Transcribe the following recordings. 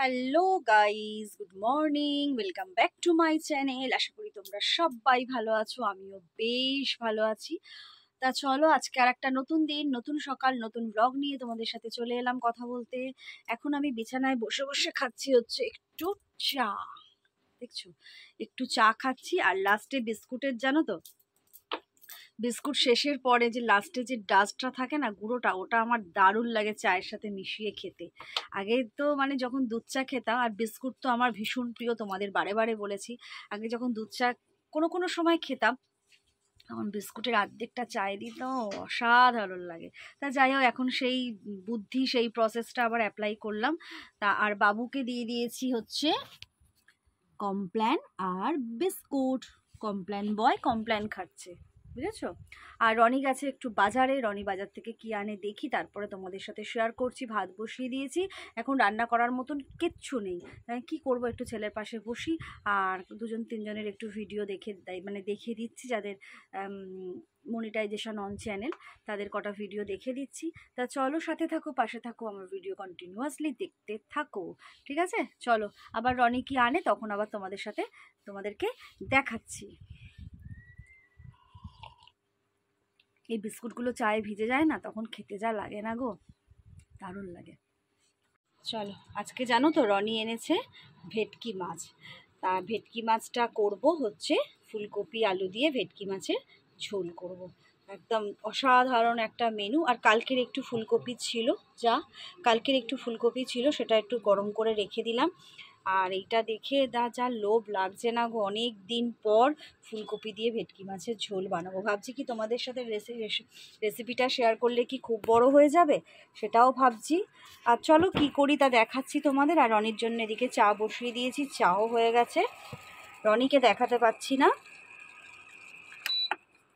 Hello guys, good morning, welcome back to my channel. আশা করি তোমরা সবাই ভালো আছো, আমিও বেশ ভালো আছি। তা চলো, আজকে আর একটা নতুন দিন, নতুন সকাল, নতুন ব্লগ নিয়ে তোমাদের সাথে চলে এলাম কথা বলতে। এখন আমি বিছানায় বসে বসে খাচ্ছি হচ্ছে একটু চা। দেখছো, একটু চা খাচ্ছি আর লাস্টে বিস্কুটের, জানো তো, বিস্কুট শেষের পরে যে লাস্টে যে ডাস্টটা থাকে না, গুঁড়োটা, ওটা আমার দারুণ লাগে চায়ের সাথে মিশিয়ে খেতে। আগে তো মানে যখন দুধ চা খেতাম, আর বিস্কুট তো আমার ভীষণ প্রিয়, তোমাদের বারে বারে বলেছি। আগে যখন দুধ চা কোনো কোনো সময় খেতাম, তখন বিস্কুটের অর্ধেকটা চায়ে দিত, অসাধারণ লাগে। তা যাই হোক, এখন সেই বুদ্ধি, সেই প্রসেসটা আবার অ্যাপ্লাই করলাম। তা আর বাবুকে দিয়ে দিয়েছি হচ্ছে কমপ্ল্যান আর বিস্কুট। কমপ্ল্যান বয় কমপ্ল্যান খাচ্ছে, বুঝেছো। আর রনি গেছে একটু বাজারে, রনি বাজার থেকে কি আনে দেখি, তারপরে তোমাদের সাথে শেয়ার করছি। ভাত বসিয়ে দিয়েছি, এখন রান্না করার মতন কিচ্ছু নেই, কি করব, একটু ছেলের পাশে বসি আর দুজন তিনজনের একটু ভিডিও দেখে মানে দেখিয়ে দিচ্ছি, যাদের মনিটাইজেশন অন চ্যানেল, তাদের কটা ভিডিও দেখে দিচ্ছি। তা চলো, সাথে থাকো, পাশে থাকো, আমার ভিডিও কন্টিনিউয়াসলি দেখতে থাকো, ঠিক আছে। চলো, আবার রনি কি আনে তখন আবার তোমাদেরকে দেখাচ্ছি। এই বিস্কুটগুলো চায়ে ভিজে যায় না, তখন খেতে যা লাগে না গো, দারুণ লাগে। চলো, আজকে জানো তো রনি এনেছে ভেটকি মাছ। তা ভেটকি মাছটা করব হচ্ছে ফুলকপি আলু দিয়ে ভেটকি মাছের ঝোল করব। একদম অসাধারণ একটা মেনু। আর কালকের একটু ফুলকপি ছিল, সেটা একটু গরম করে রেখে দিলাম। আর এইটা দেখে যা লোভ লাগছে না গো, অনেক দিন পর ফুলকপি দিয়ে ভেটকি মাছের ঝোল বানাবো। ভাবছি কি তোমাদের সাথে রেসিপিটা শেয়ার করলে কি খুব বড় হয়ে যাবে, সেটাও ভাবছি। আর চলো কি করি তা দেখাচ্ছি তোমাদের। আর রনির জন্য এদিকে চা বসিয়ে দিয়েছি, চাও হয়ে গেছে। রনিকে দেখাতে পাচ্ছি না,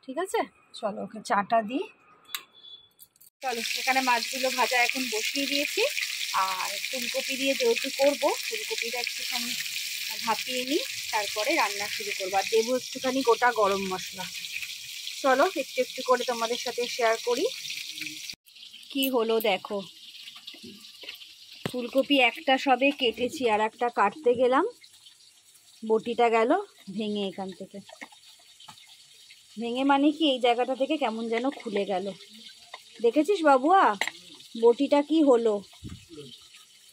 ঠিক আছে। চলো ওকে চাটা দিই। চলো, এখানে মাছগুলো ভাজা এখন বসিয়ে দিয়েছি। আর ফুলকপি দিয়ে যেহেতু করবো, ফুলকপিটা একটুখানি ভাপিয়ে নিই, তারপরে রান্না শুরু করবো। আর দেবো একটুখানি গোটা গরম মশলা। চলো একটু একটু করে তোমাদের সাথে শেয়ার করি কি হলো। দেখো, ফুলকপি একটা সবে কেটেছি, আর একটা কাটতে গেলাম, বটিটা গেল ভেঙে। এখান থেকে ভেঙে মানে কি, এই জায়গাটা থেকে কেমন যেন খুলে গেল। দেখেছিস বাবুয়া, বটিটা কি হলো,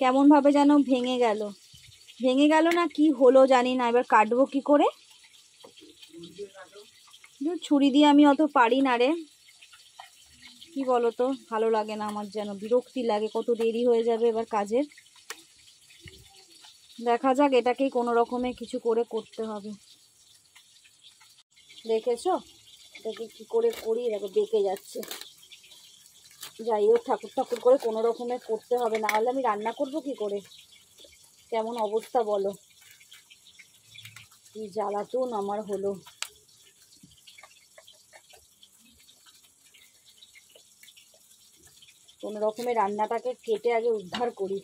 কেমন ভাবে যেন ভেঙে গেল না কি হলো জানি না। এবার কাটবো কি করে, ছুরি দিয়ে আমি অত পারি না রে, কি বলো তো, ভালো লাগে না আমার, যেন বিরক্তি লাগে, কত দেরি হয়ে যাবে এবার কাজের। দেখা যাক, এটাকেই কোনো রকমে কিছু করে করতে হবে। দেখেছো, এটাকে কি করে করি, দেখো বেঁকে যাচ্ছে। যাই হোক, ঠাকুর করে কোনো রকমে করতে হবে, না হলে আমি রান্না করব কি করে, কেমন অবস্থা বলো, কি জ্বালাতন আমার হলো। কোনো রকমে রান্নাটাকে কেটে আগে উদ্ধার করি।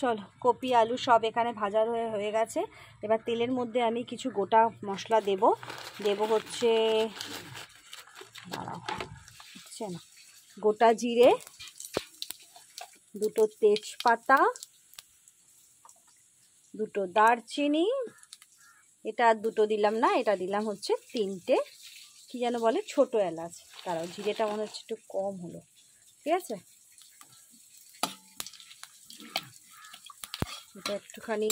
চলো, কপি আলু সব এখানে ভাজা হয়ে গেছে। এবার তেলের মধ্যে আমি কিছু গোটা মশলা দেব হচ্ছে, দাঁড়াও, হচ্ছে না, গোটা জিরে, দুটো তেজপাতা, দুটো দারচিনি, এটা দুটো দিলাম না, এটা দিলাম হচ্ছে তিনটে, কি যেন বলে, ছোট এলাচ। দাঁড়াও, জিরেটা মনে হচ্ছে একটু কম হলো, ঠিক আছে। এটা একটুখানি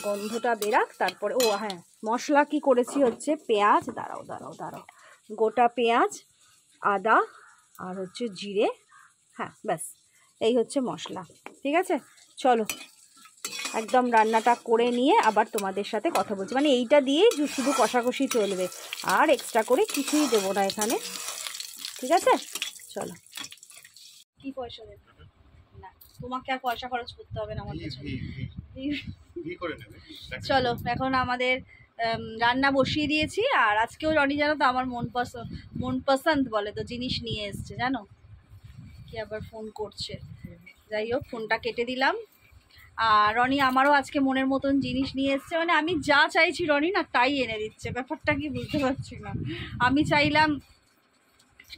গন্ধটা বেরাক, তারপরে ও হ্যাঁ, মশলা কি করেছি হচ্ছে পেঁয়াজ, দাঁড়াও, গোটা পেঁয়াজ, আদা আর হচ্ছে জিরে, হ্যাঁ ব্যাস, এই হচ্ছে মশলা, ঠিক আছে। চলো একদম রান্নাটা করে নিয়ে আবার তোমাদের সাথে কথা বলছি, মানে এইটা দিয়েই শুধু কষাকষি চলবে, আর এক্সট্রা করে কিছুই দেবো না এখানে, ঠিক আছে। চলো, কি পয়সা দেবে না, তোমাকে আর পয়সা খরচ করতে হবে না আমার পেছনে। চলো, এখন আমাদের রান্না বসিয়ে দিয়েছি। আর আজকেও রনি জানো তো আমার মন পছন্দ বলে তো জিনিস নিয়ে এসছে, জানো কি, আবার ফোন করছে। যাই হোক, ফোনটা কেটে দিলাম। আর রনি আমারও আজকে মনের মতন জিনিস নিয়ে এসছে, মানে আমি যা চাইছি রনি না তাই এনে দিচ্ছে, ব্যাপারটা কি বুঝতে পারছি না। আমি চাইলাম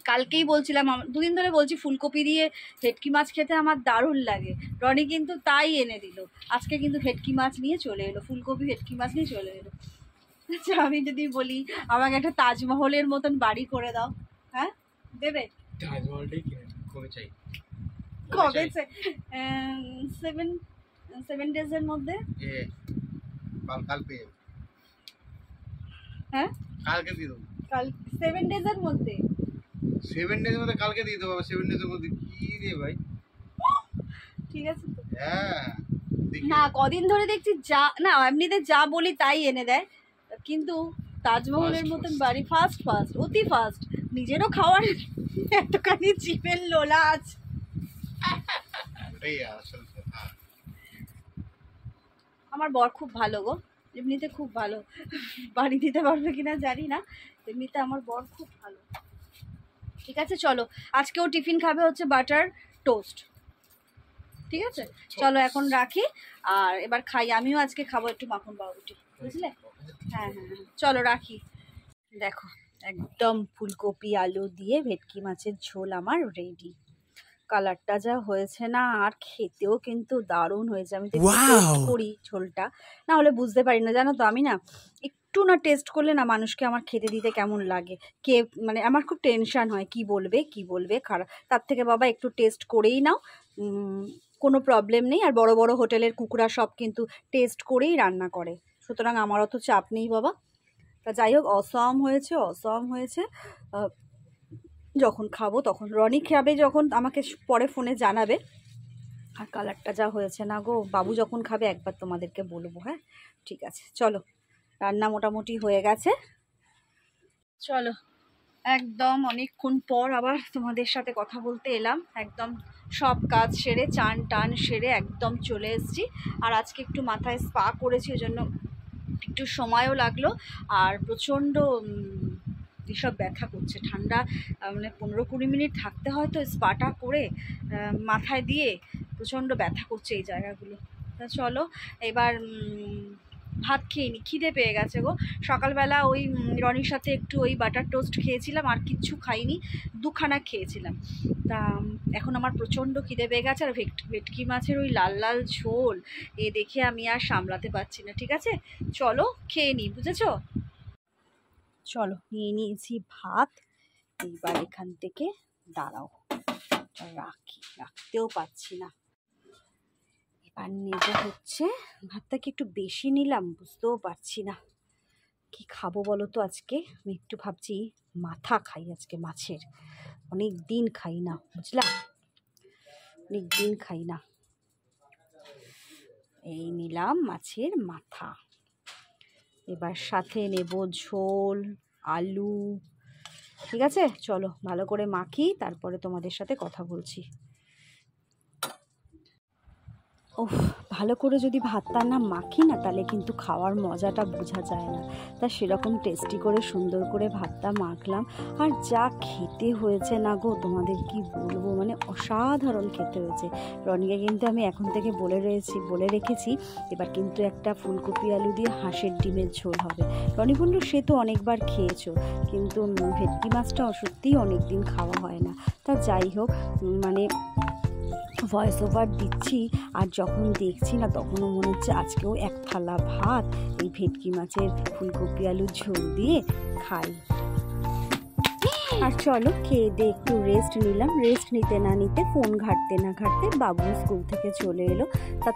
কালকেই বলছিলাম, দুদিন ধরে বলছি ফুলকপি দিয়ে ভেটকি মাছ খেতে আমার দারুণ লাগে। রনি কিন্তু তাই এনে দিল। আজকে কিন্তু ভেটকি মাছ নিয়ে চলে এলো, ফুলকপি ভেটকি মাছ নিয়ে চলে এলো। আচ্ছা, আমি যদি বলি আমাকে একটা তাজমহলের মতন বাড়ি করে দাও, হ্যাঁ দেবে? তাজমহলটাই কবে চাই? কবে? 7 ডেজের মধ্যে। কাল পেয়ে যাবো। হ্যাঁ কালকে দিয়ে দেবো। কাল 7 ডেজের মধ্যে। 7 ডেজের মধ্যে কালকে দিয়ে দেবো। 7 ডেজের মধ্যে কি রে ভাই? ঠিক আছে তো। হ্যাঁ না, কদিন ধরে দেখছি যা না এমনিতে যা বলি তাই এনে দেয়, কিন্তু তাজমহলের মতন বাড়ি ফাস্ট অতি ফাস্ট। নিজেরও খাওয়ার এতখানি চিপের লোলা আছে। আমার বর খুব ভালো গো, এমনিতে খুব ভালো। বাড়ি দিতে পারবে কিনা জানি না, এমনিতে আমার বর খুব ভালো। ঠিক আছে চলো, আজকেও টিফিন খাবে হচ্ছে বাটার টোস্ট। ঠিক আছে চলো এখন রাখি, আর এবার খাই। আমিও আজকে খাবো একটু মাখন পাউরুটি, বুঝলে? হ্যাঁ হ্যাঁ হ্যাঁ চলো রাখি। দেখো একদম ফুলকপি আলু দিয়ে ভেটকি মাছের ঝোল আমার রেডি। কালারটা যা হয়েছে না, আর খেতেও কিন্তু দারুণ হয়েছে। আমি তো টেস্ট করি ঝোলটা, না হলে বুঝতে পারি না, জানো তো। আমি না একটু না টেস্ট করলে না মানুষকে আমার খেতে দিতে কেমন লাগে, কে মানে আমার খুব টেনশান হয় কি বলবে খারাপ। তার থেকে বাবা একটু টেস্ট করেই নাও, কোনো প্রবলেম নেই। আর বড় বড় হোটেলের কুকুরা সব কিন্তু টেস্ট করেই রান্না করে, সুতরাং আমার অত চাপ নেই বাবা। তা যাই হোক, অসম হয়েছে। যখন খাবো তখন রনি খাবে, যখন আমাকে পরে ফোনে জানাবে। আর কালারটা যা হয়েছে না গো, বাবু যখন খাবে একবার তোমাদেরকে বলবো। হ্যাঁ ঠিক আছে চলো, রান্না মোটামুটি হয়ে গেছে। চলো একদম অনেকক্ষণ পর আবার তোমাদের সাথে কথা বলতে এলাম। একদম সব কাজ সেরে চান টান সেরে একদম চলে এসেছি। আর আজকে একটু মাথায় স্পা করেছি, ওই জন্য একটু সময়ও লাগলো। আর প্রচণ্ড এসব ব্যথা করছে, ঠান্ডা মানে 15-20 মিনিট থাকতে হয় তো স্পাটা করে মাথায় দিয়ে, প্রচণ্ড ব্যথা করছে এই জায়গাগুলো। তা চলো এবার ভাত খেয়ে নি, খিদে পেয়ে গেছে গো। সকালবেলা ওই রনির সাথে একটু ওই বাটার টোস্ট খেয়েছিলাম, আর কিচ্ছু খাইনি, 2খানা খেয়েছিলাম। তা এখন আমার প্রচণ্ড খিদে পেয়ে গেছে। আর ভেটকি মাছের ওই লাল লাল ঝোল এ দেখে আমি আর সামলাতে পারছি না। ঠিক আছে চলো খেয়ে নিই, বুঝেছো? চলো নিয়ে নিয়েছি ভাত, এইবার এখান থেকে দাঁড়াও রাখতেও পাচ্ছি না। এবার নেব হচ্ছে ভাতটা, কি একটু বেশি নিলাম বুঝতেও পারছি না কি খাবো বলো তো। আজকে আমি একটু ভাবছি মাথা খাই আজকে মাছের, অনেক দিন খাই না, বুঝলাম অনেক দিন খাই না। এই নিলাম মাছের মাথা, এবার সাথে নেব ঝোল আলু। ঠিক আছে চলো ভালো করে মাখি, তারপরে তোমাদের সাথে কথা বলছি। ওহ, ভালো করে যদি ভাতটা না মাখি না, তাহলে কিন্তু খাওয়ার মজাটা বোঝা যায় না। তা সেরকম টেস্টি করে সুন্দর করে ভাতটা মাখলাম। আর যা খেতে হয়েছে না গো, তোমাদের কি বলবো, মানে অসাধারণ খেতে হয়েছে। রনিকে কিন্তু আমি এখন থেকে বলে রেখেছি এবার কিন্তু একটা ফুলকপি আলু দিয়ে হাঁসের ডিমের ঝোল হবে। রনি বলল সে তো অনেকবার খেয়েছো, কিন্তু ভেটকি মাছটাও সত্যিই অনেক দিন খাওয়া হয় না। তা যাই হোক, মানে ভয়েস ওভার দিচ্ছি, আর যখন দেখছি না তখনও মনে হচ্ছে আজকেও এক থালা ভাত এই ভেটকি মাছের ফুলকপি আলুর ঝোল দিয়ে খাই। আর চলো খেয়ে দিয়ে একটু রেস্ট নিলাম। রেস্ট নিতে না নিতে ফোন ঘাঁটতে না ঘাঁটতে বাবু স্কুল থেকে চলে এলো।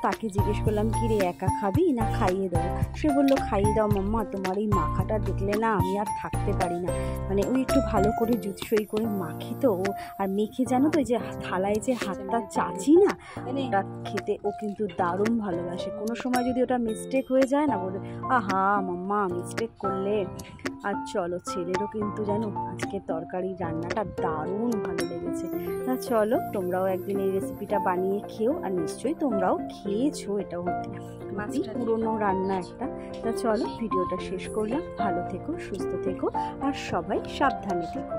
তাকে জিজ্ঞেস করলাম কি রে, একা খাবি না খাইয়ে দেবো? সে বললো খাইয়ে দাও মাম্মা, তোমার এই মাখাটা দেখলে না আমি আর থাকতে পারি না। মানে ওই একটু ভালো করে জুৎসই করে মাখি তো ও, আর মেখে জানো তো ওই যে থালায় যে হাতটা চাচি না, ওটা খেতে ও কিন্তু দারুণ ভালোবাসে। কোনো সময় যদি ওটা মিস্টেক হয়ে যায় না, বলে আহা মাম্মা মিস্টেক করলে। আর চলো ছেলেরও কিন্তু জানো আজকে তরকারি রান্নাটা দারুণ ভালো লেগেছে। তা চলো তোমরাও একদিন এই রেসিপিটা বানিয়ে খেও, আর নিশ্চয়ই তোমরাও খেয়েছো, এটাও পুরনো রান্না একটা। তা চলো ভিডিওটা শেষ করলাম, ভালো থেকো সুস্থ থেকো আর সবাই সাবধানে থেকো।